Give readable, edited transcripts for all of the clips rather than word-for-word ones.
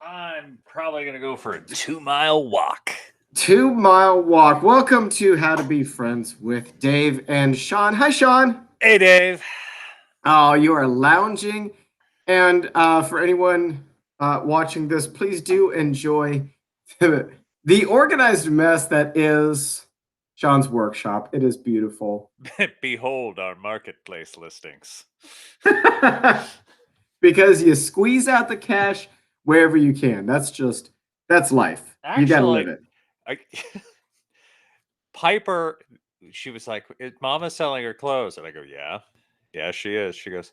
I'm probably going to go for a 2-mile walk. 2-mile walk. Welcome to How to Be Friends with Dave and Shawn. Hi, Shawn. Hey, Dave. Oh, you are lounging. And for anyone watching this, please do enjoy the organized mess that is Shawn's workshop. It is beautiful. Behold our marketplace listings. Because you squeeze out the cash wherever you can. That's life. Actually, you got to live it. Piper, she was like, "Is Mama selling her clothes?" And I go, "Yeah. Yeah, she is." She goes,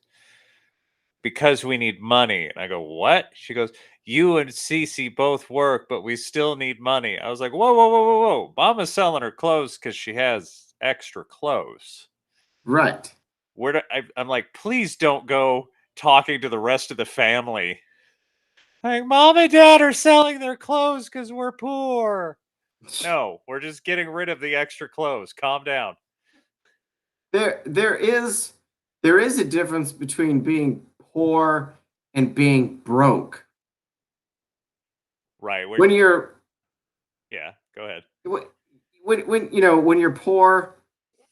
"Because we need money." And I go, "What?" She goes, "You and Cece both work, but we still need money." I was like, "Whoa, whoa, whoa, whoa, whoa. Mama's selling her clothes because she has extra clothes." Right. I'm like, please don't go talking to the rest of the family. Like, Mom and Dad are selling their clothes because we're poor. No, we're just getting rid of the extra clothes. Calm down. There is a difference between being poor and being broke. Right. When you're Yeah, go ahead. when you're poor,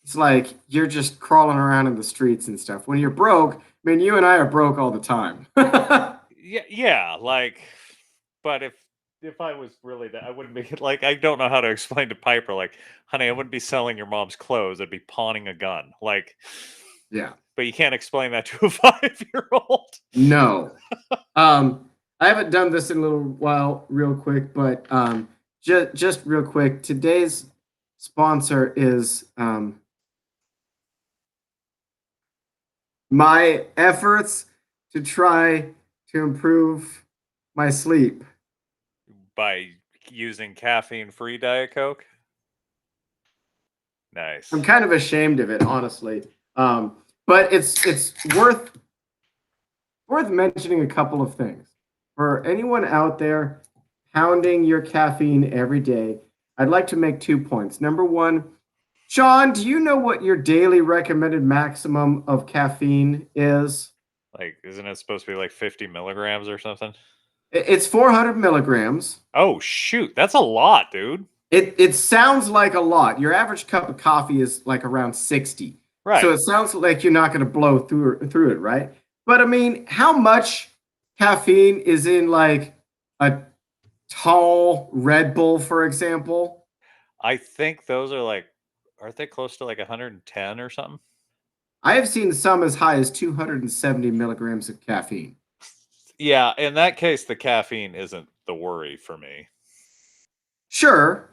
it's like you're just crawling around in the streets and stuff. When you're broke, I mean, you and I are broke all the time. Yeah, like, but if I was really that, I wouldn't be like, I don't know how to explain to Piper, like, honey, I wouldn't be selling your mom's clothes. I'd be pawning a gun. Like, Yeah. but you can't explain that to a 5-year-old. No. I haven't done this in a little while, real quick, but just real quick, today's sponsor is my efforts to try to improve my sleep. By using caffeine-free Diet Coke? Nice. I'm kind of ashamed of it, honestly. But it's worth mentioning a couple of things. For anyone out there pounding your caffeine every day, I'd like to make 2 points. Number one, Shawn, do you know what your daily recommended maximum of caffeine is? Like, isn't it supposed to be like 50 milligrams or something? It's 400 milligrams. Oh, shoot. That's a lot, dude. It sounds like a lot. Your average cup of coffee is like around 60. Right. So it sounds like you're not going to blow through it, right? But I mean, how much caffeine is in like a tall Red Bull, for example? I think those are like, aren't they close to like 110 or something? I have seen some as high as 270 milligrams of caffeine. Yeah, in that case, the caffeine isn't the worry for me. Sure,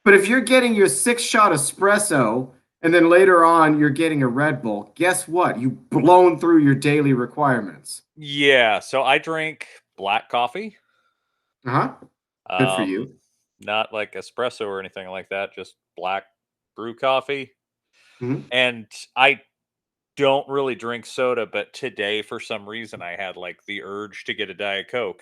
but if you're getting your 6-shot espresso and then later on you're getting a Red Bull, guess what? You've blown through your daily requirements. Yeah, so I drink black coffee. Uh-huh. Good for you. Not like espresso or anything like that, just black brew coffee. Mm-hmm. And I don't really drink soda, but today for some reason I had like the urge to get a Diet Coke.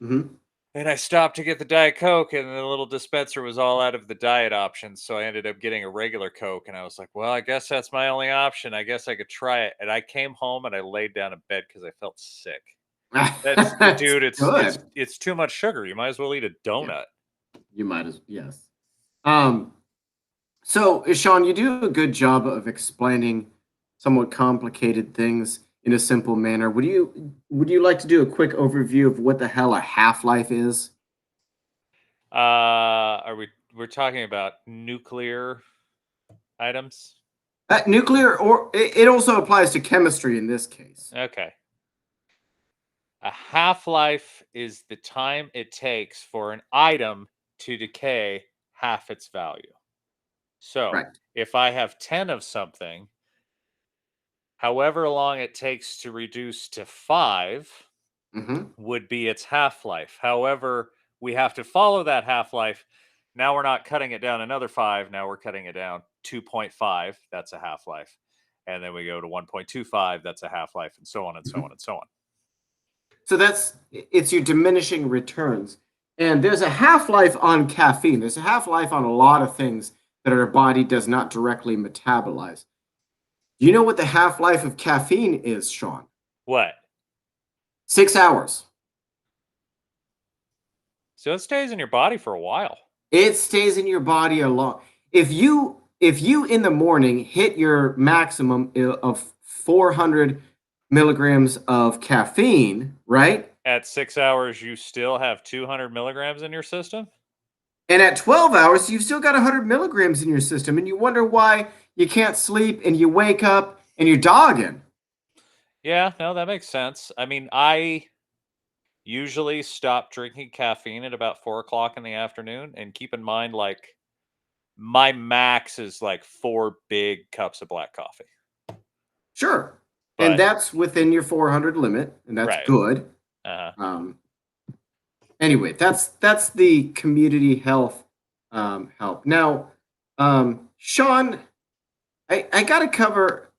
Mm-hmm. And I stopped to get the Diet Coke, and the little dispenser was all out of the diet options. So I ended up getting a regular Coke. And I was like, well, I guess that's my only option. I guess I could try it. And I came home and I laid down in bed because I felt sick. That's That's dude, good. it's too much sugar. You might as well eat a Yeah, donut. you might as yes. Um, so Shawn, you do a good job of explaining somewhat complicated things in a simple manner. Would you like to do a quick overview of what the hell a half-life is? Are we're talking about nuclear items? Nuclear, or it also applies to chemistry in this case. Okay. A half-life is the time it takes for an item to decay half its value. So, Right. if I have 10 of something, however long it takes to reduce to 5 Mm-hmm. would be its half-life. However, we have to follow that half-life. Now we're not cutting it down another 5, now we're cutting it down 2.5, that's a half-life. And then we go to 1.25, that's a half-life, and so on and so Mm-hmm. on and so on. So it's your diminishing returns. And there's a half-life on caffeine. There's a half-life on a lot of things that our body does not directly metabolize. Do you know what the half-life of caffeine is, Shawn? What? 6 hours. So it stays in your body for a while. It stays in your body a lot. If you in the morning hit your maximum of 400 milligrams of caffeine, right? At 6 hours, you still have 200 milligrams in your system? And at 12 hours, you've still got 100 milligrams in your system, and you wonder why you can't sleep and you wake up and you're dogging. Yeah, no, that makes sense. I mean, I usually stop drinking caffeine at about 4 o'clock in the afternoon. And keep in mind, like, my max is like 4 big cups of black coffee. Sure. And But, that's within your 400 limit, and that's right. good. Anyway, that's the community health help. Now, Shawn, I got to cover,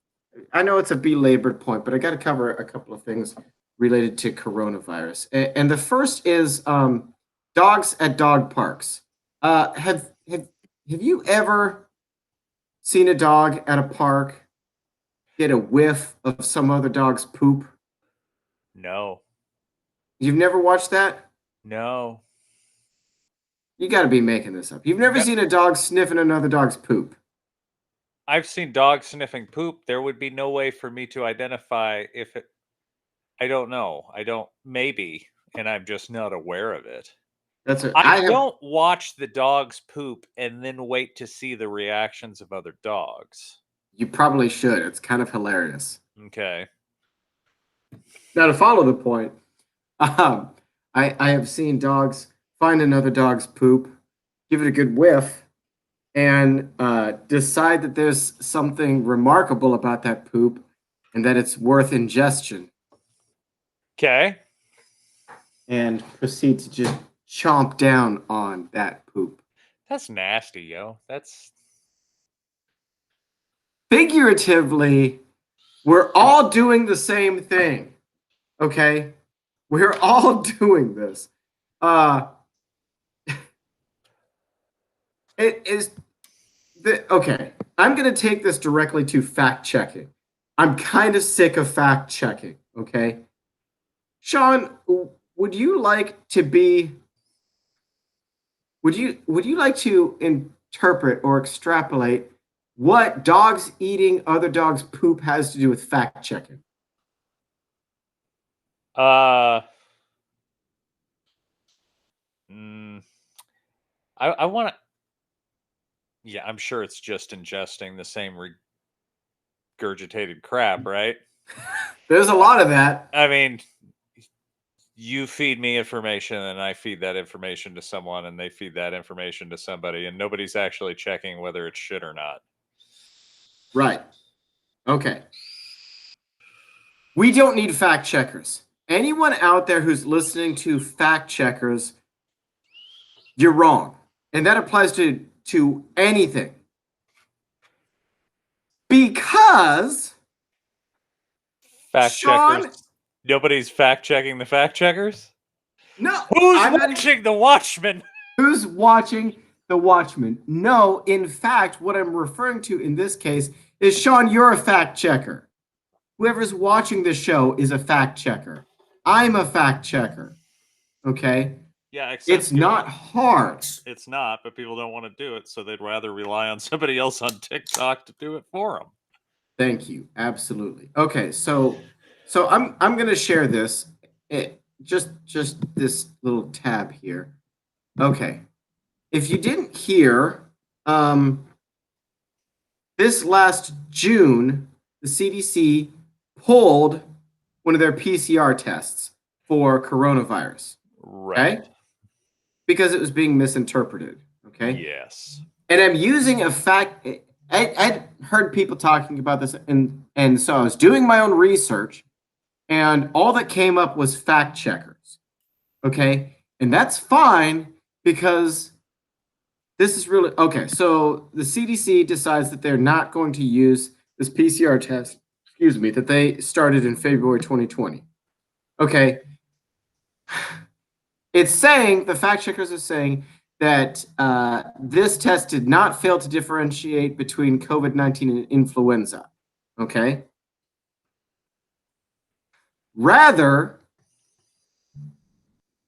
I know it's a belabored point, but I got to cover a couple of things related to coronavirus. And the first is dogs at dog parks. Have you ever seen a dog at a park get a whiff of some other dog's poop? No. You've never watched that? No. You got to be making this up. You've never No. seen a dog sniffing another dog's poop. I've seen dogs sniffing poop. There would be no way for me to identify if it. I don't know. I don't. Maybe. And I'm just not aware of it. That's a, I I have. don't watch the dogs poop and then wait to see the reactions of other dogs. You probably should. It's kind of hilarious. Okay. Now, to follow the point, um, I have seen dogs find another dog's poop, give it a good whiff, and decide that there's something remarkable about that poop and that it's worth ingestion, Okay. and proceed to just chomp down on that poop. That's nasty, yo. That's Figuratively, we're all doing the same thing. Okay? We're all doing this. It is okay. I'm going to take this directly to fact checking. I'm kind of sick of fact checking, okay? Shawn, would you like to be would you like to interpret or extrapolate what dogs eating other dogs' poop has to do with fact checking? uh mm, I want to. Yeah, I'm sure it's just ingesting the same regurgitated crap, right? There's a lot of that. I mean, you feed me information and I feed that information to someone and they feed that information to somebody and nobody's actually checking whether it's shit or not. Right. Okay. We don't need fact checkers. Anyone out there who's listening to fact checkers, you're wrong. And that applies to anything. Because Fact Shawn, checkers. Nobody's fact checking the fact checkers? no, Who's I'm not watching The Watchmen? who's watching The Watchmen? No, in fact, what I'm referring to in this case is Shawn, you're a fact checker. Whoever's watching the show is a fact checker. I'm a fact checker. Okay? Yeah, except It's not hard. it's not, but people don't want to do it, so they'd rather rely on somebody else on TikTok to do it for them. Thank you. Absolutely. Okay, so I'm going to share this just this little tab here. Okay. If you didn't hear, this last June, the CDC pulled one of their PCR tests for coronavirus. Right. Okay? Because it was being misinterpreted. Okay? Yes. And I'm using a fact. I'd heard people talking about this, and so I was doing my own research, and all that came up was fact checkers. Okay? And that's fine because this is really okay. So the CDC decides that they're not going to use this PCR test, excuse me, that they started in February 2020. Okay. It's saying, the fact checkers are saying that this test did not fail to differentiate between COVID-19 and influenza. Okay. Rather,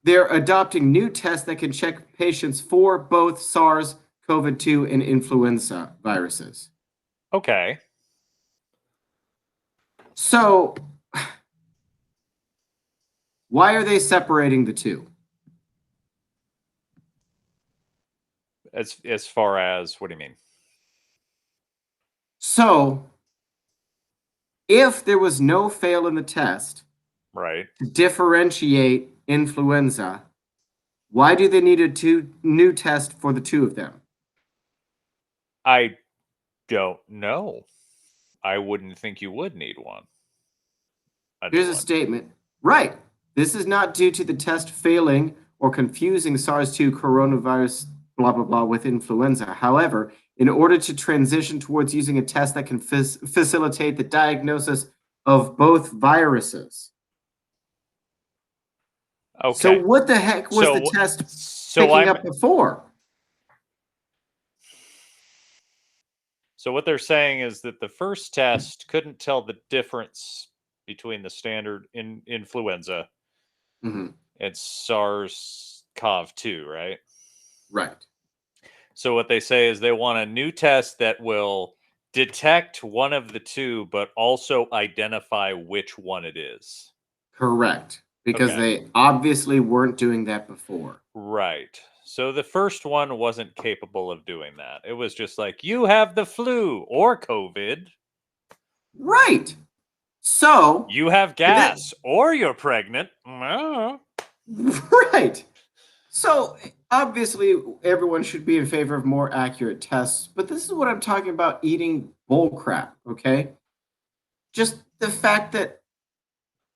they're adopting new tests that can check patients for both SARS-CoV-2 and influenza viruses. Okay. So, why are they separating the two? As far as what do you mean? So, if there was no fail in the test Right. to differentiate influenza, why do they need a new test for the two of them? I don't know. I wouldn't think you would need one. A new Here's a one. statement. Right. This is not due to the test failing or confusing SARS-2 coronavirus blah blah blah with influenza. However, in order to transition towards using a test that can facilitate the diagnosis of both viruses. So Okay. what the heck was the So test so picking I'm up before? so what they're saying is that the first test couldn't tell the difference between the standard influenza Mm-hmm. and SARS-CoV-2, right? Right. So what they say is they want a new test that will detect one of the two, but also identify which one it is. Correct. Because Okay. they obviously weren't doing that before. Right. So the first one wasn't capable of doing that. It was just like, you have the flu or COVID, Right. So, you have th- gas, or you're pregnant. Oh. right. So, obviously, everyone should be in favor of more accurate tests, but this is what I'm talking about eating bull crap, okay? Just the fact that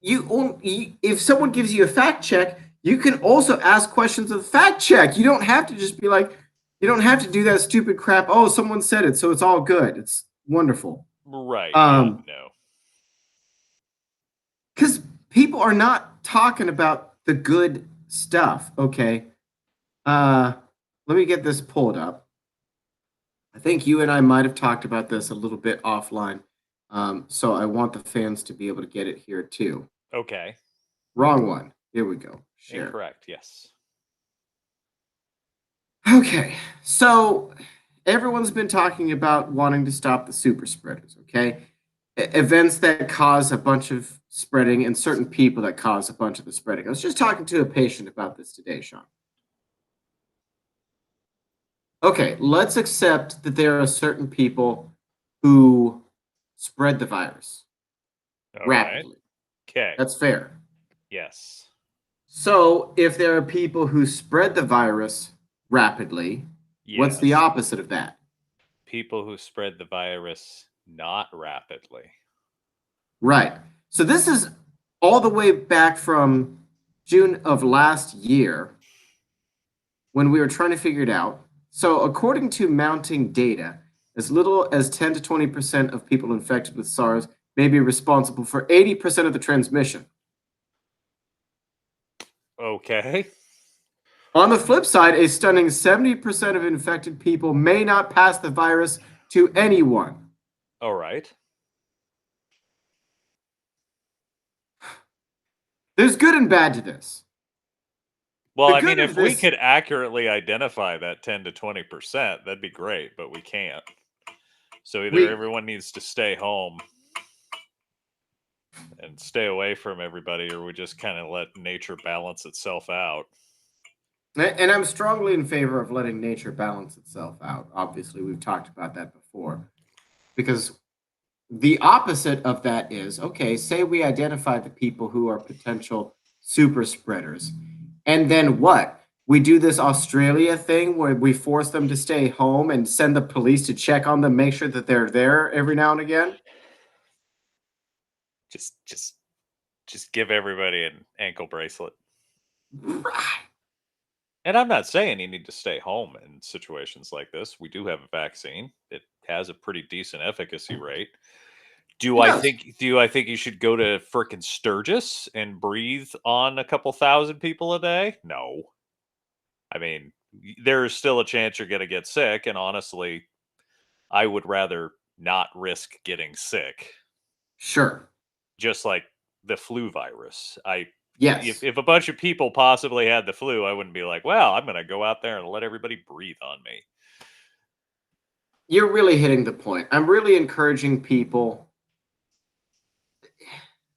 if someone gives you a fact check, you can also ask questions of the fact check. You don't have to just be like, you don't have to do that stupid crap. Oh, someone said it, so it's all good. It's wonderful. Right. Yeah. No. Because people are not talking about the good stuff, okay? Uh, Let me get this pulled up. I think you and I might have talked about this a little bit offline. So I want the fans to be able to get it here too. Okay. Wrong one. Here we go. Share. Incorrect. Yes. Okay. So everyone's been talking about wanting to stop the super spreaders, okay? Events that cause a bunch of spreading and certain people that cause a bunch of the spreading. I was just talking to a patient about this today, Shawn. Okay, let's accept that there are certain people who spread the virus All right. rapidly. Okay. That's fair. Yes. So, if there are people who spread the virus rapidly, what's the Yes. opposite of that? People who spread the virus not rapidly. Right. So, this is all the way back from June of last year when we were trying to figure it out. So, according to mounting data, as little as 10 to 20% of people infected with SARS may be responsible for 80% of the transmission. Okay. On the flip side, a stunning 70% of infected people may not pass the virus to anyone. All right. There's good and bad to this. Well, The I mean, good if of we this, could accurately identify that 10 to 20%, that'd be great, but we can't. So either we everyone needs to stay home and stay away from everybody, or we just kind of let nature balance itself out. and I'm strongly in favor of letting nature balance itself out. Obviously, we've talked about that before. Because the opposite of that is okay, say we identify the people who are potential super spreaders. And then what? We do this Australia thing where we force them to stay home and send the police to check on them, make sure that they're there every now and again. Just, just, just give everybody an ankle bracelet. Right. And I'm not saying you need to stay home in situations like this. We do have a vaccine. It has a pretty decent efficacy rate. Do It I does. think do I think you should go to frickin' Sturgis and breathe on a couple thousand people a day? No. I mean, there is still a chance you're going to get sick, and honestly, I would rather not risk getting sick. Sure. Just like the flu virus. Yes. If a bunch of people possibly had the flu, I wouldn't be like, well, I'm going to go out there and let everybody breathe on me. You're really hitting the point. I'm really encouraging people.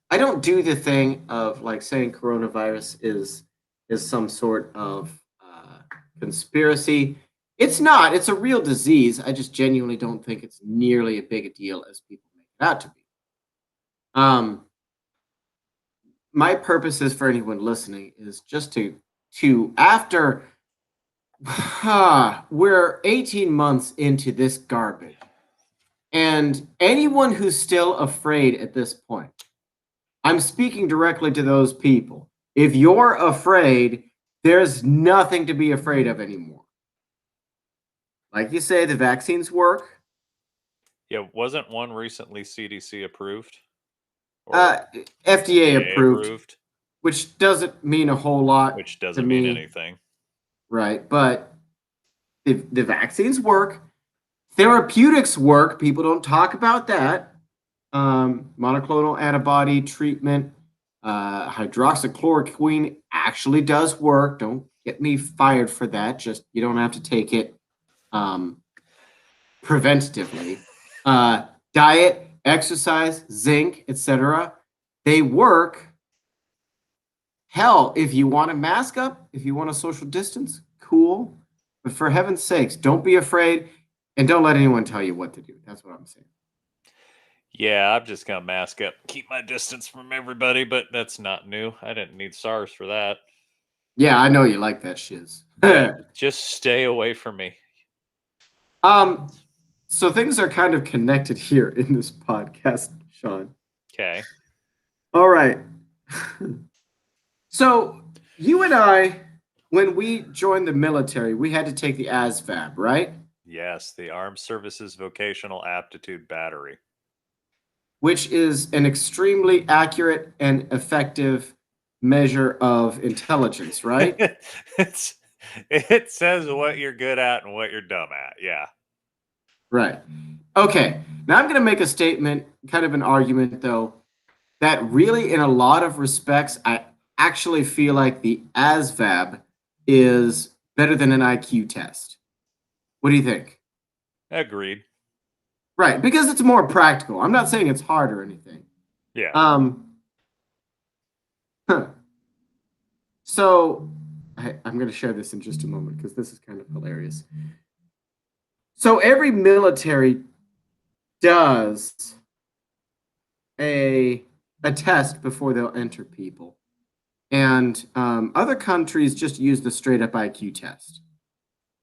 I don't do the thing of like saying coronavirus is some sort of conspiracy. It's not. It's a real disease. I just genuinely don't think it's nearly as big a deal as people make it out to be. Um, my purpose is for anyone listening is just to after we're 18 months into this garbage, and anyone who's still afraid at this point, I'm speaking directly to those people. If you're afraid, there's nothing to be afraid of anymore. Like you say, the vaccines work. Yeah, wasn't one recently CDC approved? Or Uh, FDA approved, approved? which doesn't mean a whole lot Which to doesn't mean me, anything. right? But the vaccines work. Therapeutics work. People don't talk about that. Monoclonal antibody treatment, hydroxychloroquine actually does work. Don't get me fired for that. Just you don't have to take it preventatively. Diet, exercise, zinc, etc. They work. Hell, if you want to mask up, if you want to social distance, cool. But for heaven's sakes, don't be afraid and don't let anyone tell you what to do. That's what I'm saying. Yeah, I'm just going to mask up, keep my distance from everybody, but that's not new. I didn't need SARS for that. Yeah, I know you like that shiz. Yeah, just stay away from me. So things are kind of connected here in this podcast, Shawn. Okay. All right. So you and I, when we joined the military, we had to take the ASVAB, right? Yes, the Armed Services Vocational Aptitude Battery. Which is an extremely accurate and effective measure of intelligence, right? It says what you're good at and what you're dumb at. Yeah. Right. Okay. Now I'm going to make a statement, kind of an argument, though, that really, in a lot of respects, I actually feel like the ASVAB is better than an IQ test. What do you think? Agreed. Right, because it's more practical. I'm not saying it's hard or anything. Yeah. Huh. So I'm going to share this in just a moment because this is kind of hilarious. So every military does a test before they'll enter people, and other countries just use the straight up IQ test.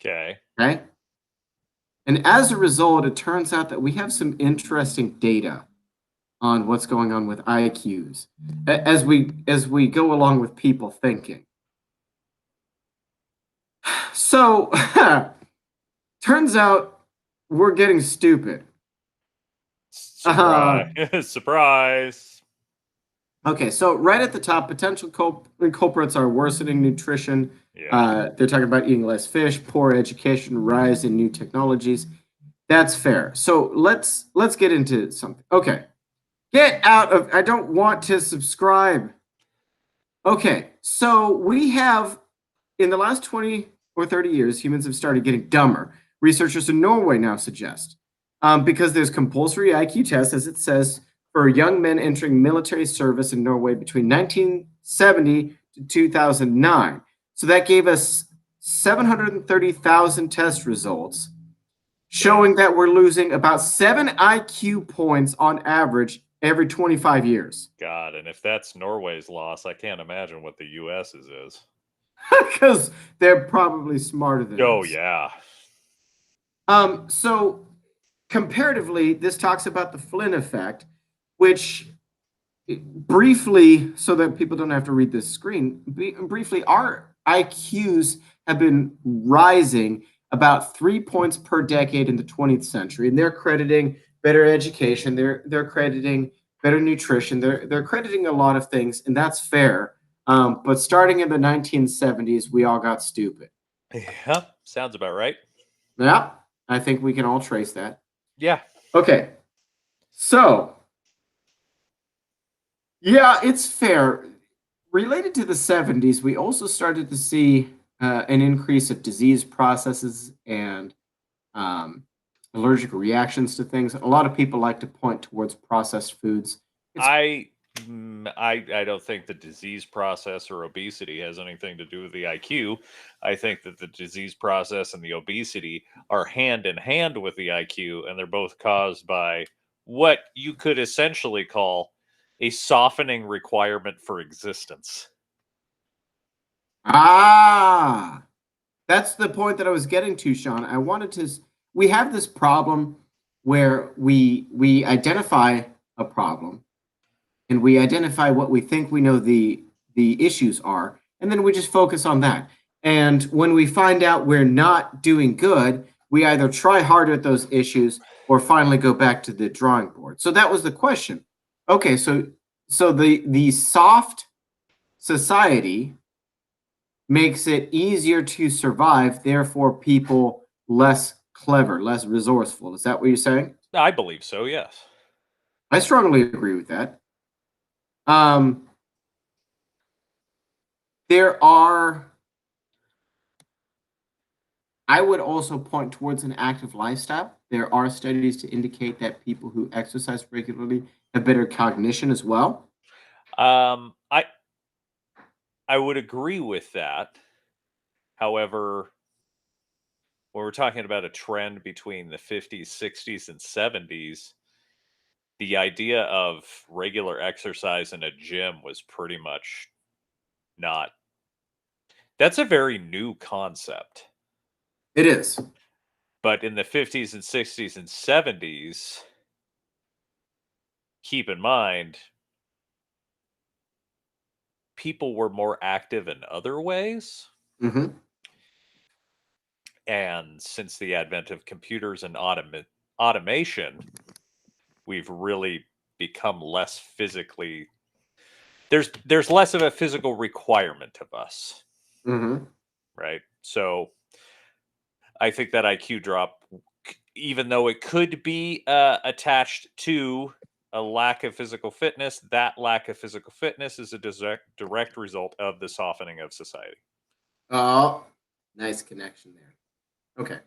Okay. Okay. And as a result, it turns out that we have some interesting data on what's going on with IQs as we go along with people thinking. So turns out we're getting stupid. Surprise. Surprise. Okay, so right at the top, potential culprits are worsening nutrition. Yeah. They're talking about eating less fish, poor education, rise in new technologies. That's fair. So let's get into something. Okay, get out of. I don't want to subscribe. Okay, so we have in the last 20 or 30 years, humans have started getting dumber. Researchers in Norway now suggest because there's compulsory IQ tests, as it says, for young men entering military service in Norway between 1970 to 2009. So that gave us 730,000 test results showing that we're losing about 7 IQ points on average every 25 years. God, and if that's Norway's loss, I can't imagine what the US's is. Because they're probably smarter than us. Oh, yeah. So comparatively, this talks about the Flynn effect, which briefly, so that people don't have to read this screen, briefly, our IQs have been rising about 3 points per decade in the 20th century, and they're crediting better education, they're crediting better nutrition, they're crediting a lot of things, and that's fair. But starting in the 1970s, we all got stupid. Yeah, sounds about right. Yeah, I think we can all trace that. Yeah. Okay, so yeah, it's fair. related to the 70s, we also started to see an increase of disease processes and um, allergic reactions to things. A lot of people like to point towards processed foods. It's I don't think the disease process or obesity has anything to do with the IQ. I think that the disease process and the obesity are hand in hand with the IQ, and they're both caused by what you could essentially call a softening requirement for existence. ah, that's the point that I was getting to, Sean. I wanted to. We have this problem where we identify a problem and we identify what we think we know the issues are, and then we just focus on that. And when we find out we're not doing good, we either try harder at those issues or finally go back to the drawing board. So that was the question. Okay, so the soft society makes it easier to survive, therefore people less clever, less resourceful. Is that what you're saying? I believe so, yes. I strongly agree with that. Um, there are I would also point towards an active lifestyle. There are studies to indicate that people who exercise regularly have better cognition as well. Um, I I would agree with that. However, when we're talking about a trend between the 50s, 60s, and 70s, the idea of regular exercise in a gym was pretty much not. That's a very new concept. It is. But in the 50s and 60s and 70s, keep in mind, people were more active in other ways. Hmm. And since the advent of computers and automation, we've really become less physically. There's less of a physical requirement of us, Hmm. right? So I think that IQ drop, even though it could be attached to a lack of physical fitness, that lack of physical fitness is a direct result of the softening of society. Oh, nice connection there. Okay.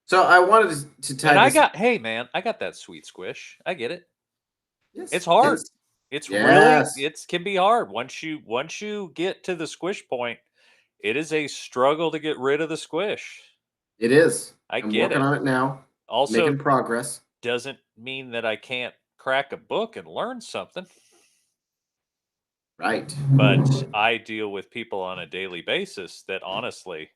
So I wanted to And tie this. hey man, I got that sweet squish. I get it. Yes. It's hard. Yes. It's really Yes. it can be hard once you get to the squish point. It is a struggle to get rid of the squish. It is. I I'm get working it. on it now. Also, Making progress. doesn't mean that I can't crack a book and learn something, Right. but I deal with people on a daily basis that honestly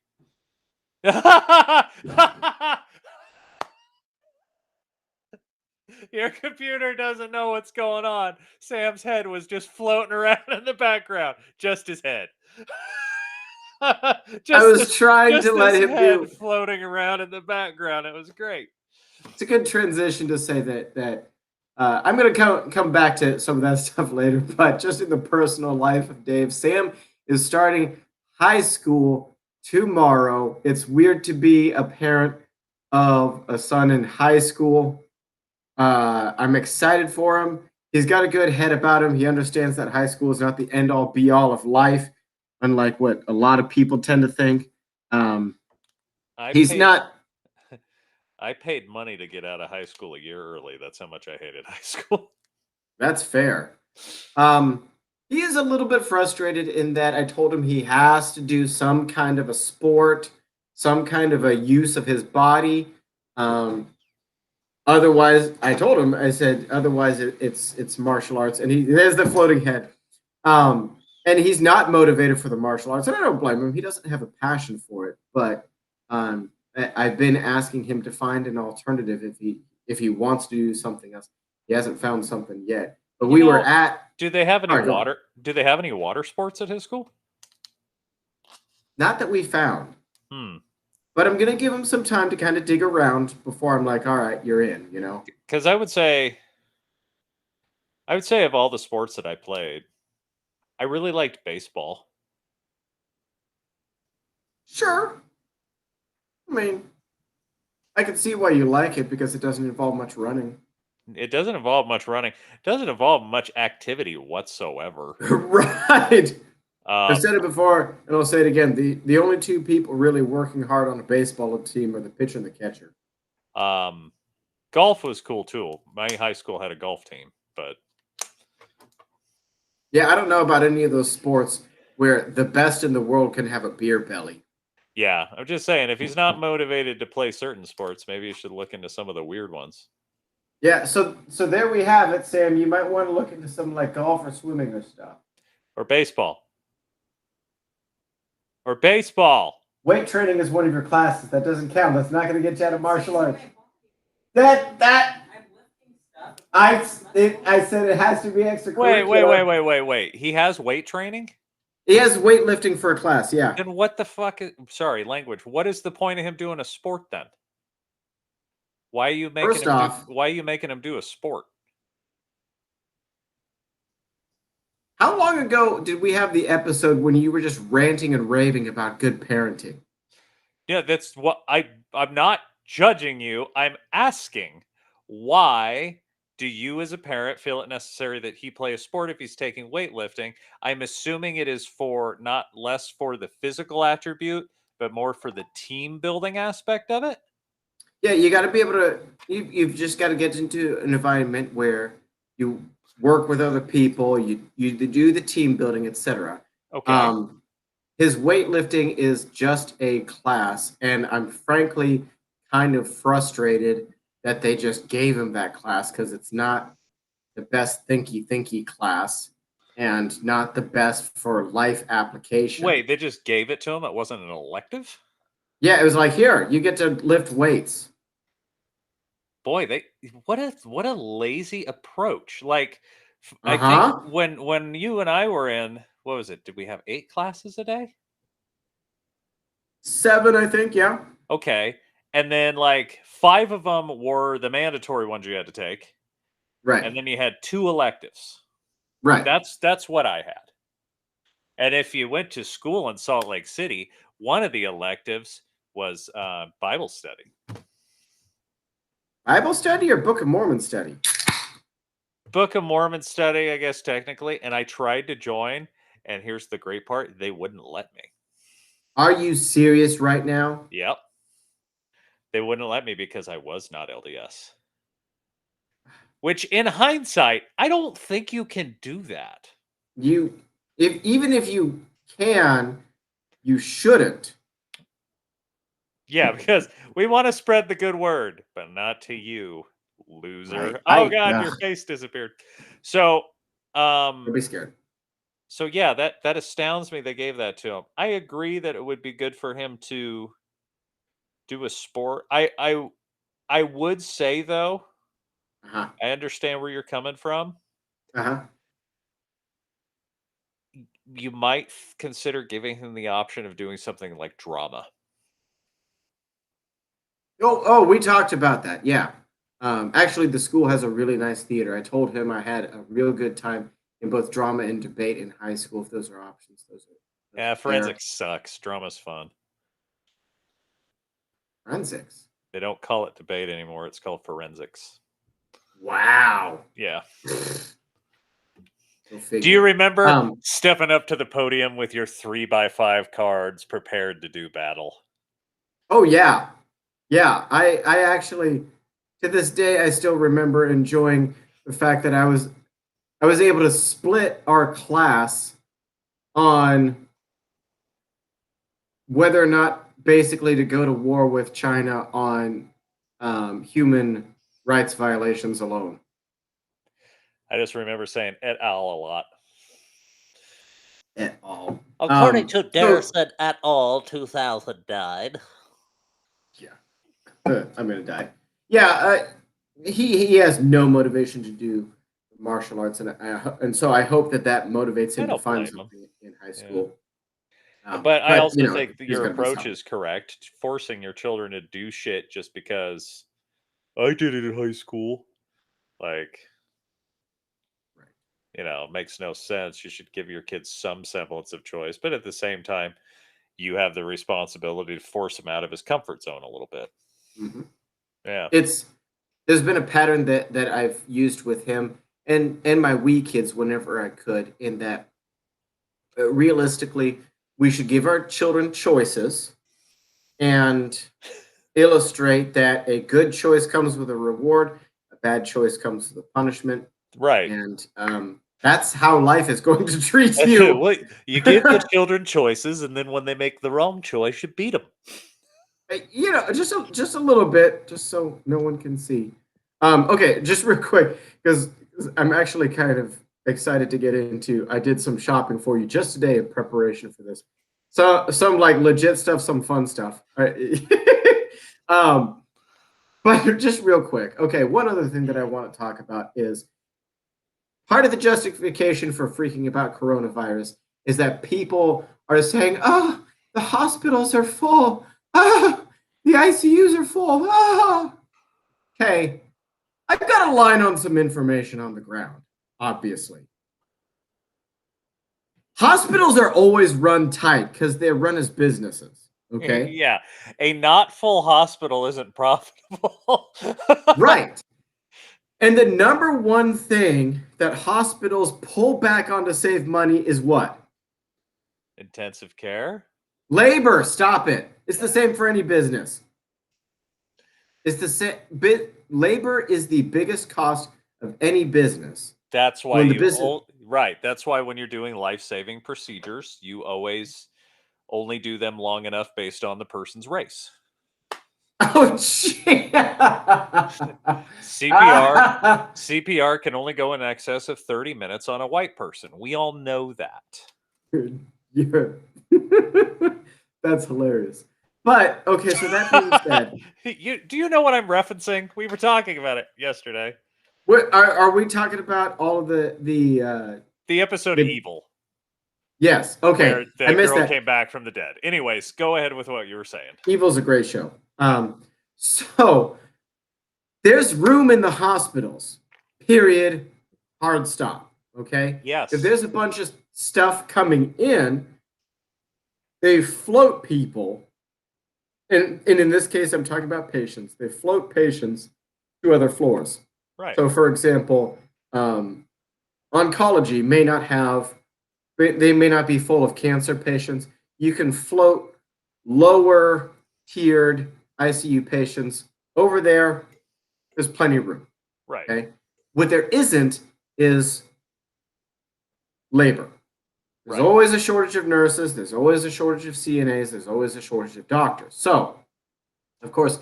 your computer doesn't know what's going on. Sam's head was just floating around in the background, just his head. I just was this trying to just let this him head do. floating around in the background. It was great. It's a good transition to say that I'm going to come back to some of that stuff later, but just in the personal life of Dave, Sam is starting high school tomorrow. It's weird to be a parent of a son in high school. I'm excited for him. He's got a good head about him. He understands that high school is not the end all be all of life, unlike what a lot of people tend to think. Um, I he's paid not. I paid money to get out of high school a year early. That's how much I hated high school. That's fair. Um, he is a little bit frustrated in that I told him he has to do some kind of a sport, some kind of a use of his body. Um, otherwise, I told him, I said, otherwise it's martial arts, and there's the floating head. And he's not motivated for the martial arts, and I don't blame him. He doesn't have a passion for it, but I've been asking him to find an alternative if he wants to do something else. He hasn't found something yet. But You we were know, at. do they have any All right, go on. water? Do they have any water sports at his school? Not that we found, Hmm. but I'm gonna give him some time to kind of dig around before I'm like, all right, you're in. Because I would say of all the sports that I played, I really liked baseball. Sure. I mean, I can see why you like it because it doesn't involve much running. It doesn't involve much running. It doesn't involve much activity whatsoever. Right. I've said it before, and I'll say it again. The only two people really working hard on a baseball team are the pitcher and the catcher. Golf was cool too. My high school had a golf team, but Yeah, I don't know about any of those sports where the best in the world can have a beer belly. yeah, I'm just saying if he's not motivated to play certain sports, maybe you should look into some of the weird ones. Yeah, so there we have it, Sam. You might want to look into some like golf or swimming or stuff. Or baseball. Or baseball. Weight training is one of your classes. That doesn't count. That's not going to get you out of martial arts. That I said it has to be extracurricular. Wait. He has weight training? He has weightlifting for a class, yeah. Then what the fuck is, sorry, language. What is the point of him doing a sport then? Why are you making why are you making him do a sport? How long ago did we have the episode when you were just ranting and raving about good parenting? Yeah, that's what I'm not judging you. I'm asking, why do you as a parent feel it necessary that he play a sport if he's taking weightlifting? I'm assuming it is for not less for the physical attribute, but more for the team building aspect of it. Yeah, you got to be able to. You've just got to get into an environment where you work with other people. You do the team building, etc. Okay. His weightlifting is just a class, and I'm frankly kind of frustrated that they just gave him that class because it's not the best thinky class and not the best for life application. Wait, they just gave it to him? It wasn't an elective? Yeah, it was like, here, you get to lift weights. Boy, what a lazy approach. Like, I think when you and I were in, what was it? Did we have 8 classes a day? 7, I think, yeah. Okay. And then like 5 of them were the mandatory ones you had to take. Right. And then you had 2 electives. Right. That's what I had. And if you went to school in Salt Lake City, one of the electives was Bible study. Bible study or Book of Mormon study? Book of Mormon study, I guess, technically. And I tried to join. And here's the great part, they wouldn't let me. Are you serious right now? Yep. They wouldn't let me because I was not LDS. Which, in hindsight, I don't think you can do that. Even if you can, you shouldn't. Yeah, because we want to spread the good word, but not to you, loser. Right. Oh God, your face disappeared. So, Don't be scared. So yeah, that astounds me. They gave that to him. I agree that it would be good for him to do a sport. I would say though, Uh-huh. I understand where you're coming from. Uh-huh. You might consider giving him the option of doing something like drama. Oh, we talked about that. Yeah. Actually, the school has a really nice theater. I told him I had a real good time in both drama and debate in high school. If those are options, Yeah, forensics sucks. Drama's fun. Forensics. They don't call it debate anymore. It's called forensics. Wow. Yeah. Do you remember stepping up to the podium with your 3x5 cards prepared to do battle? Oh yeah. Yeah. I actually, to this day, I still remember enjoying the fact that I was able to split our class on whether or not basically to go to war with China on human rights violations alone. I just remember saying et al. A lot. Et al. According to Darrison et al., 2000 died. Yeah. I'm going to die. Yeah, he has no motivation to do martial arts, and so I hope that motivates him to find something in high school. Yeah. But I also think that your approach is correct. Forcing your children to do shit just because I did it in high school, like, makes no sense. You should give your kids some semblance of choice, but at the same time, you have the responsibility to force him out of his comfort zone a little bit. Mm-hmm. Yeah, it's there's been a pattern that I've used with him and my wee kids whenever I could, in that realistically, we should give our children choices and illustrate that a good choice comes with a reward, a bad choice comes with a punishment, Right. and that's how life is going to treat you. Well, you give the children choices, and then when they make the wrong choice, you beat them. You know, just a little bit, just so no one can see. Okay, just real quick, because I'm actually kind of excited to get into. I did some shopping for you just today in preparation for this. So some like legit stuff, some fun stuff. um, but just real quick. Okay, one other thing that I want to talk about is part of the justification for freaking about coronavirus is that people are saying, "Oh, the hospitals are full. Ah, the ICUs are full." Ah. Okay, I've got a line on some information on the ground, obviously. Hospitals are always run tight because they're run as businesses. Okay. Yeah, a not full hospital isn't profitable. Right. And the number one thing that hospitals pull back on to save money is what? Intensive care. Labor. Stop it. It's the same for any business. It's the same. Labor is the biggest cost of any business. That's why When the you business, right. That's why when you're doing life-saving procedures, you always only do them long enough based on the person's race. oh shit. CPR can only go in excess of 30 minutes on a white person. We all know that. You're that's hilarious. But okay, so that being said, Do you know what I'm referencing? We were talking about it yesterday. what are we talking about? All of the episode the, Evil. yes, okay. Where I the missed girl that. came back from the dead. Anyways, go ahead with what you were saying. Evil's a great show. So there's room in the hospitals. Period. Hard stop. Okay. Yes. If there's a bunch of stuff coming in, they float people, and in this case, I'm talking about patients. They float patients to other floors. Right. So, for example, oncology may not have, they may not be full of cancer patients. You can float lower tiered ICU patients over there. There's plenty of room. Right. Okay. What there isn't is labor. There's always a shortage of nurses. There's always a shortage of CNAs. There's always a shortage of doctors. So, of course,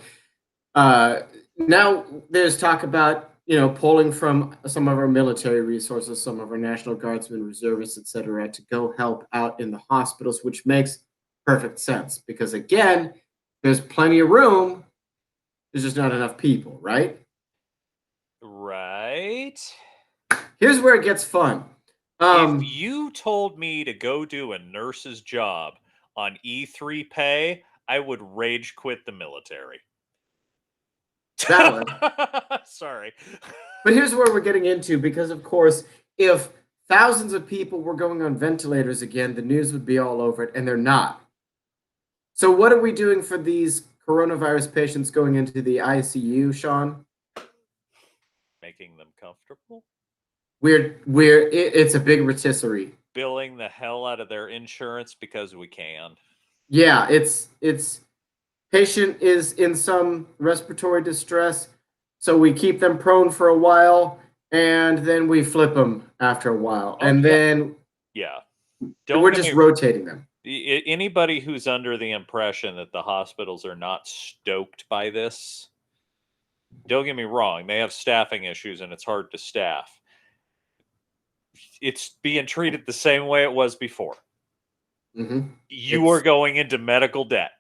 now there's talk about pulling from some of our military resources, some of our National Guardsmen, reservists, etc., to go help out in the hospitals, which makes perfect sense because again, there's plenty of room. There's just not enough people, right? Right. Here's where it gets fun. If you told me to go do a nurse's job on E3 pay, I would rage quit the military. Valid. Sorry. But here's where we're getting into, because of course, if thousands of people were going on ventilators again, the news would be all over it, and they're not. So what are we doing for these coronavirus patients going into the ICU, Shawn? Making them comfortable. It's a big rotisserie. Billing the hell out of their insurance because we can. Yeah, it's patient is in some respiratory distress, so we keep them prone for a while, and then we flip them after a while, and then we're just rotating them. Anybody who's under the impression that the hospitals are not stoked by this, don't get me wrong, they have staffing issues and it's hard to staff. It's being treated the same way it was before. Mm-hmm. You are going into medical debt.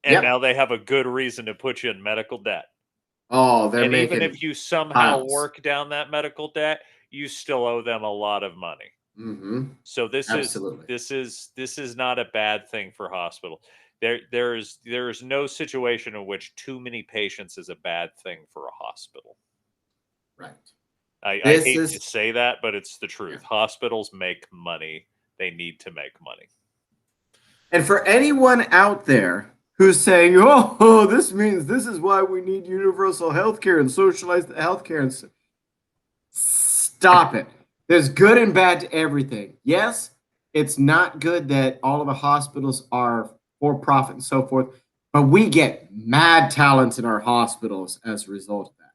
And now they have a good reason to put you in medical debt. Oh, they're making even if you somehow work down that medical debt, you still owe them a lot of money. Mm-hmm. So this is not a bad thing for hospitals. There is no situation in which too many patients is a bad thing for a hospital. Right. I hate to say that, but it's the truth. Yeah. Hospitals make money. They need to make money. And for anyone out there who's saying, "Oh, this means this is why we need universal health care and socialize the health care." And stop it. There's good and bad to everything. Yes, it's not good that all of the hospitals are for profit and so forth, but we get mad talent in our hospitals as a result of that.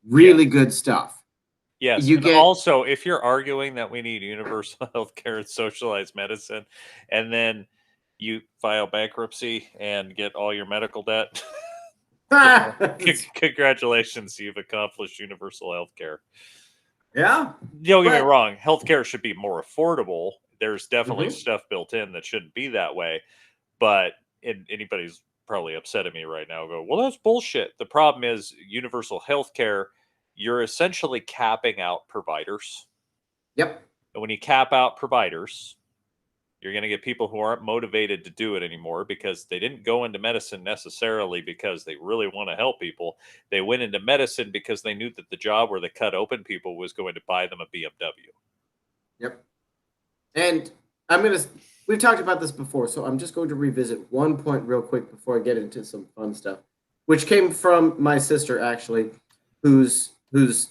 Really good stuff. Yes, You and get also, if you're arguing that we need universal health care and socialized medicine, and then you file bankruptcy and get all your medical debt, congratulations, you've accomplished universal health care. yeah. Don't get me But- wrong, healthcare should be more affordable. There's definitely Mhm. stuff built in that shouldn't be that way. But anybody's probably upset at me right now. Go, well, that's bullshit. The problem is universal healthcare, you're essentially capping out providers. Yep. And when you cap out providers, you're going to get people who aren't motivated to do it anymore because they didn't go into medicine necessarily because they really want to help people. They went into medicine because they knew that the job where they cut open people was going to buy them a BMW. Yep. And we've talked about this before, so I'm just going to revisit one point real quick before I get into some fun stuff, which came from my sister, actually, whose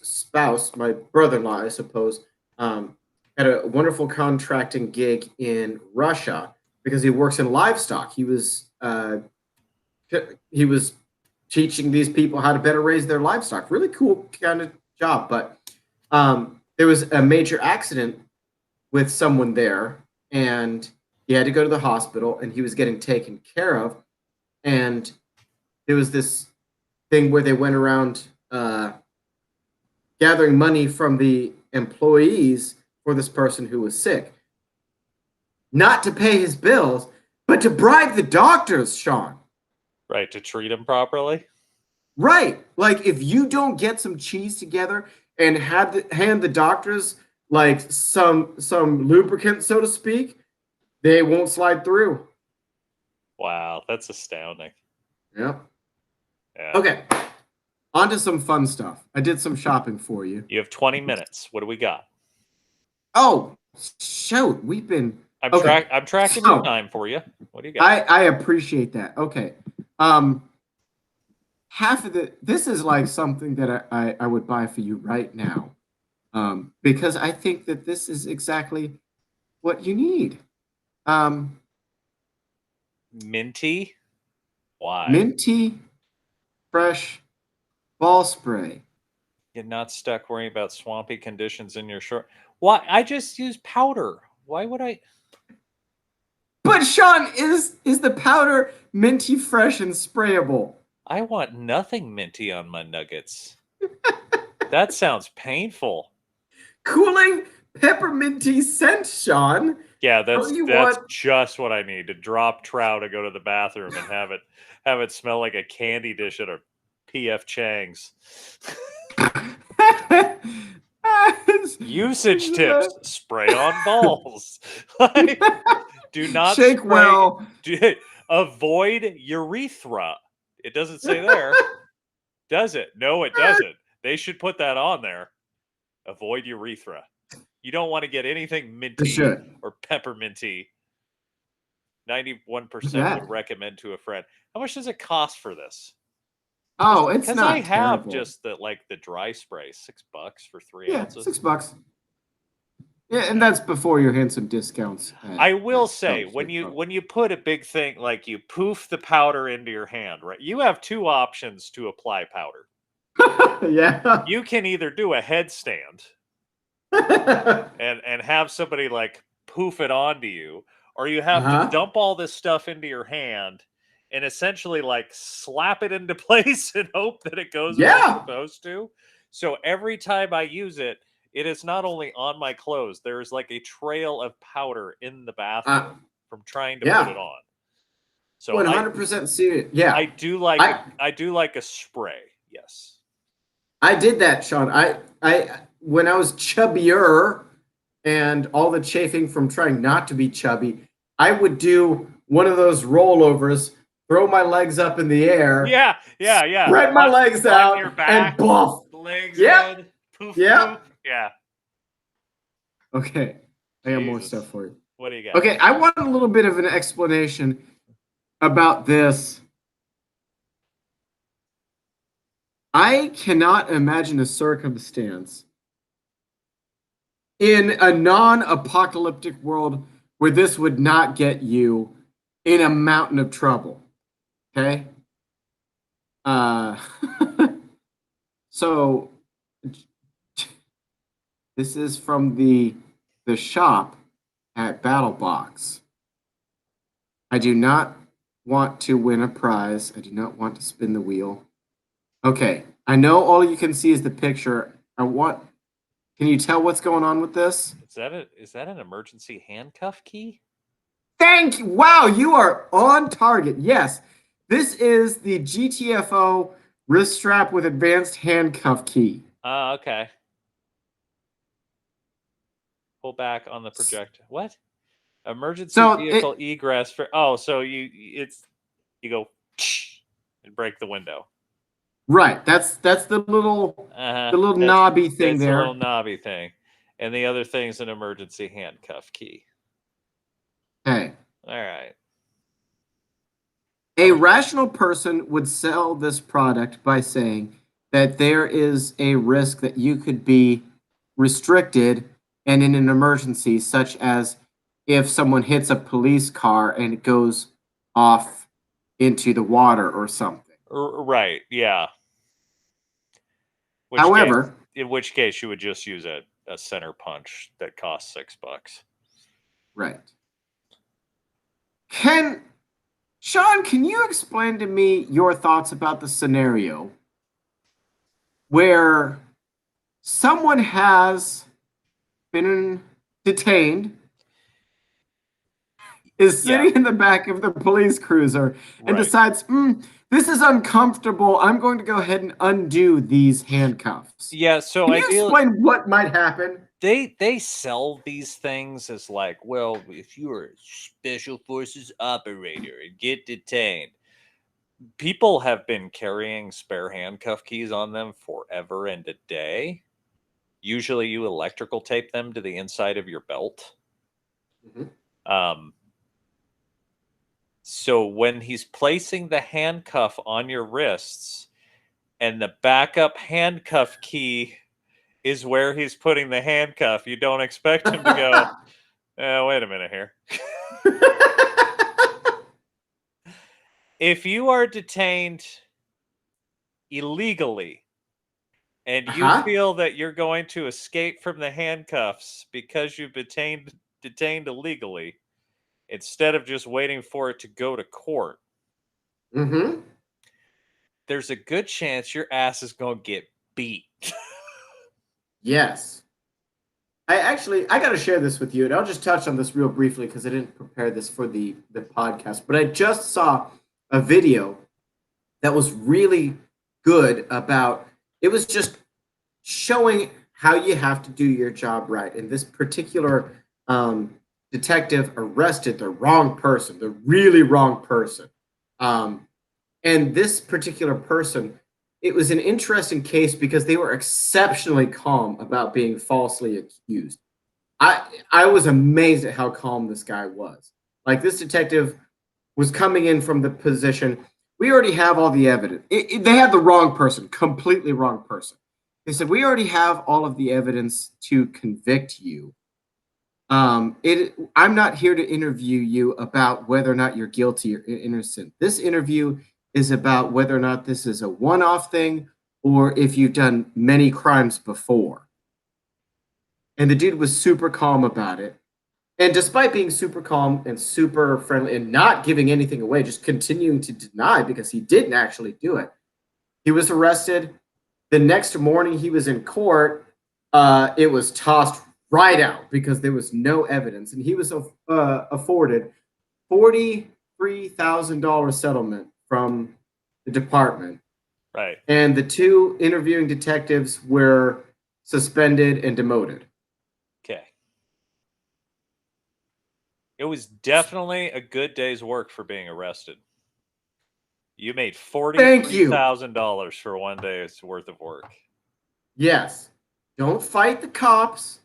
spouse, my brother-in-law, I suppose, had a wonderful contracting gig in Russia because he works in livestock. He was teaching these people how to better raise their livestock. Really cool kind of job, but there was a major accident with someone there, and he had to go to the hospital, and he was getting taken care of. And there was this thing where they went around gathering money from the employees for this person who was sick, not to pay his bills, but to bribe the doctors, Shawn. Right, to treat them properly. Right. Like, if you don't get some cheese together and hand the doctors like some lubricant, so to speak, they won't slide through. Wow, that's astounding. Yep. Yeah. Okay. On to some fun stuff. I did some shopping for you. You have 20 minutes. What do we got? Oh, shoot. We've been I'm tracking So- your time for you. What do you got? I appreciate that. Okay. Half of this is like something that I would buy for you right now. Because I think that this is exactly what you need. Minty? Why? Minty fresh ball spray. You're not stuck worrying about swampy conditions in your short. Why? I just use powder. Why would I? But Shawn, is the powder minty fresh and sprayable? I want nothing minty on my nuggets. That sounds painful. Cooling pepperminty scent, Shawn. Yeah, that's you that's want- just what I need to drop trout to go to the bathroom and have it smell like a candy dish at a PF Chang's. Usage tips: spray on balls. Like, do not Shake spray, well. avoid urethra. It doesn't say there, does it? No, it doesn't. They should put that on there. Avoid urethra. You don't want to get anything minty or pepperminty. 91% would recommend to a friend. How much does it cost for this? Oh, it's Because not I have terrible. just the dry spray, $6 for 3 yeah, ounces. $6. Yeah, and that's before you hit some discounts. I will say, when you put a big thing, like you poof the powder into your hand, right? You have two options to apply powder. Yeah. You can either do a headstand and have somebody like poof it onto you, or you have to dump all this stuff into your hand and essentially like slap it into place and hope that it goes where it's supposed to. So every time I use it, it is not only on my clothes, there is like a trail of powder in the bathroom from trying to put it on. So 100% serious. Yeah. I do like a spray. Yes. I did that, Shawn. I when I was chubbier and all the chafing from trying not to be chubby, I would do one of those rollovers, throw my legs up in the air. Yeah. Spread my legs out your back, and buff. Legs Yep. Poof, Yep. poof. Yeah. Okay. I got more stuff for you. What do you got? Okay, I want a little bit of an explanation about this. I cannot imagine a circumstance in a non-apocalyptic world where this would not get you in a mountain of trouble. Okay? Uh, so this is from the shop at BattleBox. I do not want to win a prize. I do not want to spin the wheel. Okay, I know all you can see is the picture. Can you tell what's going on with this? Is that an emergency handcuff key? Thank you. Wow, you are on target. Yes, this is the GTFO wrist strap with advanced handcuff key. Okay. Pull back on the projector. What? Emergency vehicle egress for. Oh, so you go and break the window. Right. That's the little knobby thing there. The little knobby thing, and the other thing's an emergency handcuff key. Okay. All right. A rational person would sell this product by saying that there is a risk that you could be restricted and in an emergency, such as if someone hits a police car and it goes off into the water or something. Right, yeah. However, in which case you would just use a center punch that costs $6. Right. Shawn, can you explain to me your thoughts about the scenario where someone has been detained, is sitting in the back of the police cruiser, and decides, this is uncomfortable. I'm going to go ahead and undo these handcuffs. Yeah, so can you explain what might happen? They sell these things as like, well, if you're a special forces operator and get detained, people have been carrying spare handcuff keys on them forever and a day. Usually you electrical tape them to the inside of your belt. Mm-hmm. So when he's placing the handcuff on your wrists and the backup handcuff key is where he's putting the handcuff, you don't expect him to go, wait a minute here. If you are detained illegally and you feel that you're going to escape from the handcuffs because you've detained illegally, instead of just waiting for it to go to court, there's a good chance your ass is going to get beat. Yes. I got to share this with you, and I'll just touch on this real briefly because I didn't prepare this for the podcast, but I just saw a video that was really good about, it was just showing how you have to do your job right. And this particular detective arrested the wrong person, the really wrong person. And this particular person, it was an interesting case because they were exceptionally calm about being falsely accused. I was amazed at how calm this guy was. Like, this detective was coming in from the position, we already have all the evidence. They had the wrong person, completely wrong person. They said, we already have all of the evidence to convict you. I'm not here to interview you about whether or not you're guilty or innocent. This interview is about whether or not this is a one-off thing or if you've done many crimes before. And the dude was super calm about it. And despite being super calm and super friendly and not giving anything away, just continuing to deny because he didn't actually do it, he was arrested. The next morning he was in court. It was tossed right out because there was no evidence. And he was afforded $43,000 settlement from the department. Right. And the two interviewing detectives were suspended and demoted. Okay. It was definitely a good day's work for being arrested. You made $43,000 for one day's worth of work. Yes. Don't fight the cops.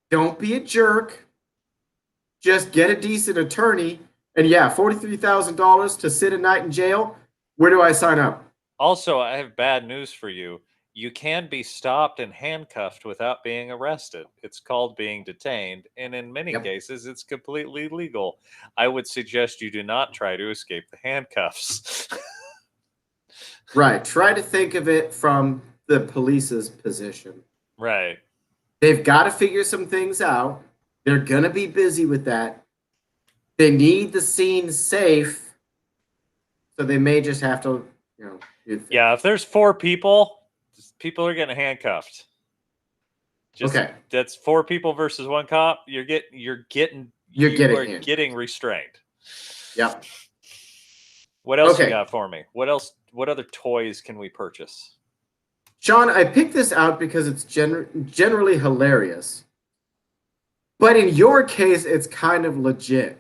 Don't be a jerk. Just get a decent attorney And yeah, $43,000 to sit a night in jail. Where do I sign up? Also, I have bad news for you. You can be stopped and handcuffed without being arrested. It's called being detained, and in many Yep. cases, it's completely legal. I would suggest you do not try to escape the handcuffs. Right. Try to think of it from the police's position. Right. They've got to figure some things out. They're going to be busy with that. They need the scene safe. So they may just have to, do things. Yeah, if there's 4 people, people are getting handcuffed. Okay. That's 4 people versus 1 cop. You are getting restrained. Yep. What else you Okay. got for me? What other toys can we purchase? Shawn, I picked this out because it's generally hilarious. But in your case, it's kind of legit.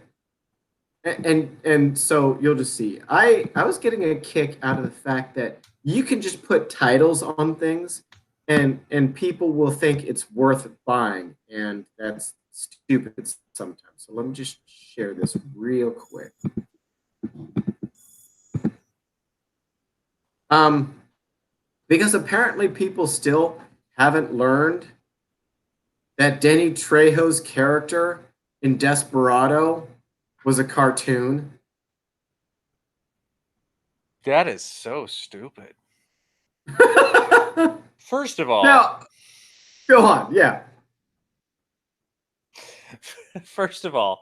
And so you'll just see. I was getting a kick out of the fact that you can just put titles on things and people will think it's worth buying. And that's stupid sometimes. So let me just share this real quick. Because apparently people still haven't learned that Danny Trejo's character in Desperado was a cartoon. That is so stupid. First of all, now, go on. Yeah. First of all,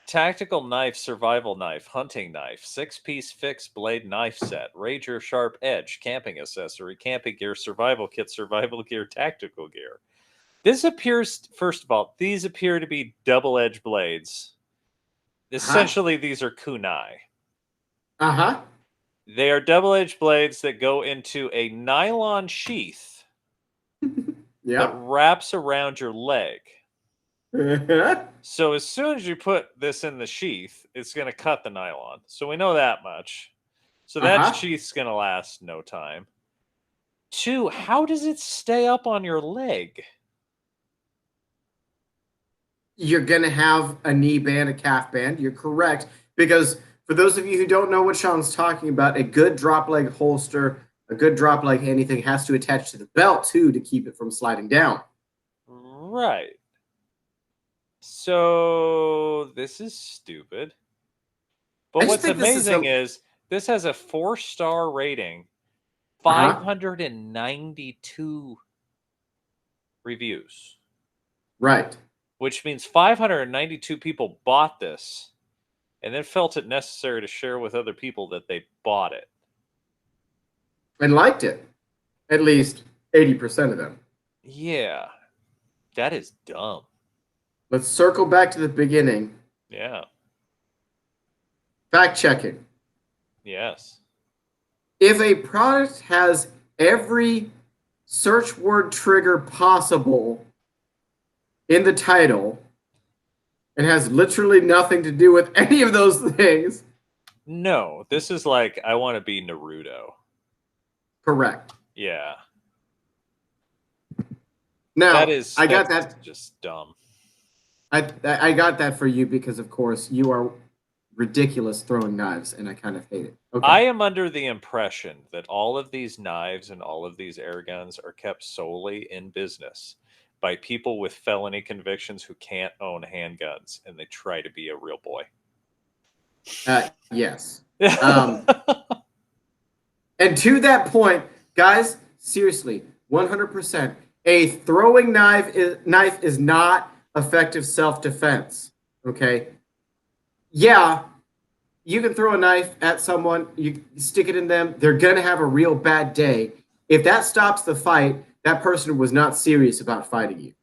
tactical knife, survival knife, hunting knife, 6-piece fixed blade knife set, Rager sharp edge, camping accessory, camping gear, survival kit, survival gear, tactical gear. This appears, first of all, these appear to be double-edged blades. Essentially, these are kunai. Uh-huh. They are double-edged blades that go into a nylon sheath that wraps around your leg. So as soon as you put this in the sheath, it's going to cut the nylon. So we know that much. So that sheath's going to last no time. 2, how does it stay up on your leg? You're going to have a knee band, a calf band. You're correct. Because for those of you who don't know what Shawn's talking about, a good drop leg holster, a good drop leg anything has to attach to the belt too to keep it from sliding down. Right. So this is stupid. But what's amazing is this has a 4-star rating, 592 reviews. Right. Which means 592 people bought this and then felt it necessary to share with other people that they bought it. And liked it. At least 80% of them. Yeah. That is dumb. Let's circle back to the beginning. Yeah. Fact checking. Yes. If a product has every search word trigger possible in the title and has literally nothing to do with any of those things. No, this is like, I want to be Naruto. Correct. Yeah. Now, that's got that. Just dumb. I got that for you because, of course, you are ridiculous throwing knives, and I kind of hate it. Okay. I am under the impression that all of these knives and all of these air guns are kept solely in business by people with felony convictions who can't own handguns, and they try to be a real boy. Yes. And to that point, guys, seriously, 100%, a throwing knife is not effective self-defense. Okay. Yeah, you can throw a knife at someone, you stick it in them, they're going to have a real bad day. If that stops the fight, that person was not serious about fighting you.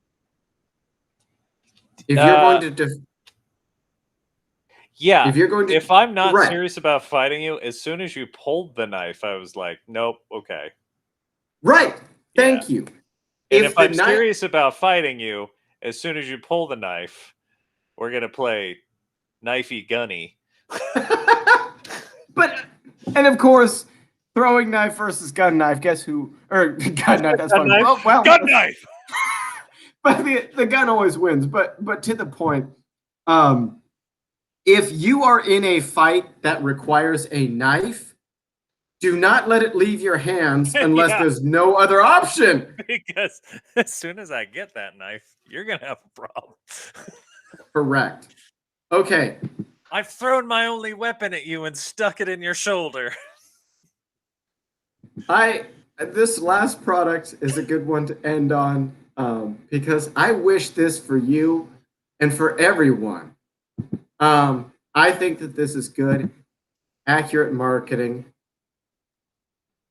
If you're going to if I'm not serious about fighting you, as soon as you pulled the knife, I was like, nope, okay. Right. Thank you. And if I'm serious about fighting you, as soon as you pull the knife, we're going to play knifey gunny. And of course, throwing knife versus gun knife. Guess who? Or gun knife. That's fine. Well, gun knife. But the gun always wins. But to the point, if you are in a fight that requires a knife, do not let it leave your hands unless Yeah. there's no other option. Because as soon as I get that knife, you're gonna have a problem. Correct. Okay. I've thrown my only weapon at you and stuck it in your shoulder. This last product is a good one to end on because I wish this for you and for everyone. I think that this is good, accurate marketing,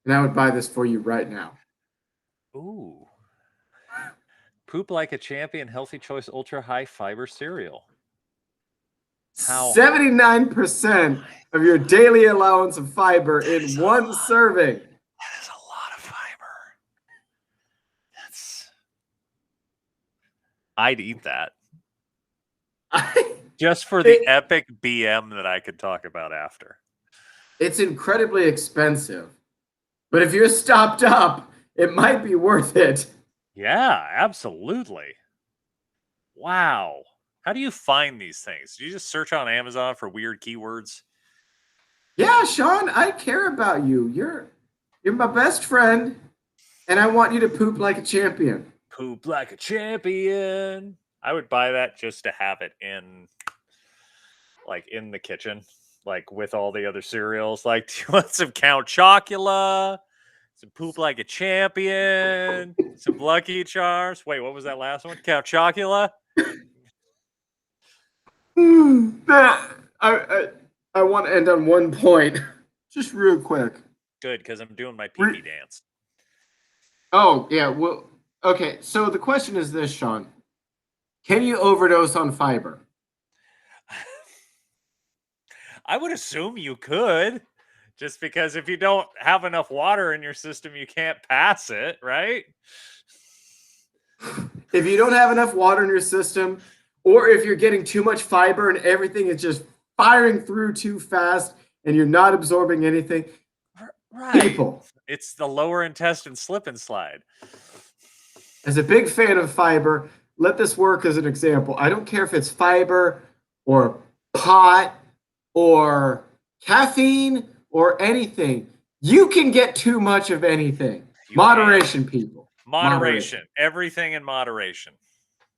and I would buy this for you right now. Ooh. Poop like a champion, healthy choice, ultra high fiber cereal. How 79% of your daily allowance of fiber in one serving. that is a lot of fiber. I'd eat that. Just for the epic BM that I could talk about after. It's incredibly expensive, but if you're stopped up, it might be worth it. Yeah, absolutely. Wow. How do you find these things? Do you just search on Amazon for weird keywords? Yeah, Shawn, I care about you. You're my best friend, and I want you to poop like a champion. Poop like a champion. I would buy that just to have it in the kitchen, like with all the other cereals. Like, do you want some Count Chocula? Some Poop Like a Champion? Some Lucky Charms? Wait, what was that last one? Count Chocula? I want to end on one point, just real quick. Good, because I'm doing my pee-pee dance. Oh, yeah. Well, okay. So the question is this, Shawn. Can you overdose on fiber? I would assume you could, just because if you don't have enough water in your system, you can't pass it, right? If you don't have enough water in your system, or if you're getting too much fiber and everything is just firing through too fast and you're not absorbing anything, right. People. It's the lower intestine slip and slide. As a big fan of fiber, let this work as an example. I don't care if it's fiber or pot or caffeine or anything. You can get too much of anything. Moderation, people. Moderation. Everything in moderation.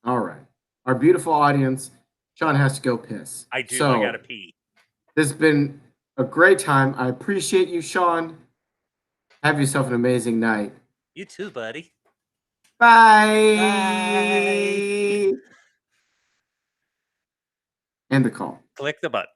All right. Our beautiful audience, Shawn has to go piss. I do. So, I gotta pee. This has been a great time. I appreciate you, Shawn. Have yourself an amazing night. You too, buddy. Bye. Bye. End the call. Click the button.